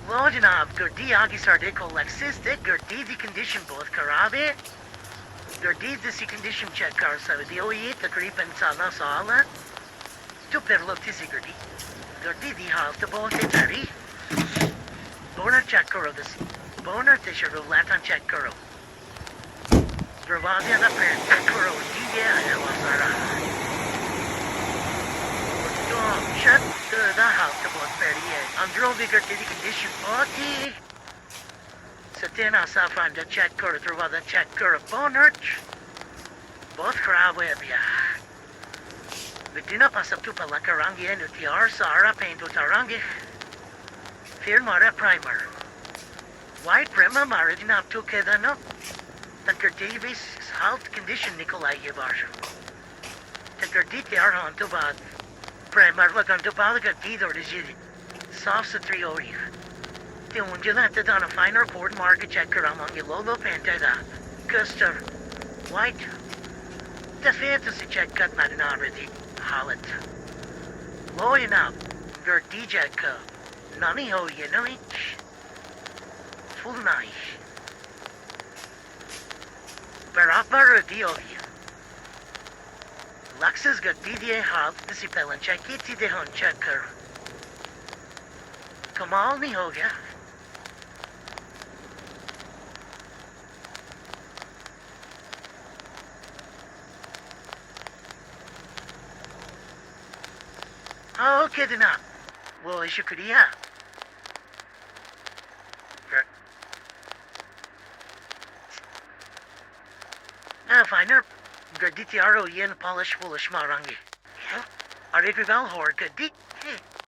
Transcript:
लो जनाब, गड्डी आ गई साढ़े को Lexus ते गड्डी दी कंडीशन बहुत खराब है। गड्डी दी कंडीशन चेक कर सकते हो, ये तकरीबन 16 साल है। जो फिर लगती सी गड्डी दी हालत बहुत ही भैड़ी। बोनट चेक करो दसी, बोनट ते शरू लाइटां चेक करो, दरवाजे दा पैंट चेक करो, ये है वो सारा। तो छत दा हालत बहुत भैड़ी है। अंदरों भी गड्डी दी कंडीशन बहुत ही सतेना साफ अंदर चेक करो, दरवाजा चेक करो, बोनट बहुत खराब है भैया। Bettina passa tu per la carangia e ti arsara paint utarangi. Firmare primer. White primer marigina tu kedano. Taker Davis halt condition Nikolai Yevarsha. Taker dit yar on to bad. Primer look on to balaga didor is yidi. Soft sa 3 ori. The ungulata on a finer port market checker among your lolo panteda. Custer. White. The fantasy check cut not an already. Halit. Loy up. Your DJ ka. Nani ho you know it. Full night. Barapar dio. Lexus got DDA hub the sipel and check it the hun checker. Kamal ni ho gaya. Oh, okay then. Well, shukriya. Finer. Gaditi aro yen polish foolish marangi. Are you well or gadi?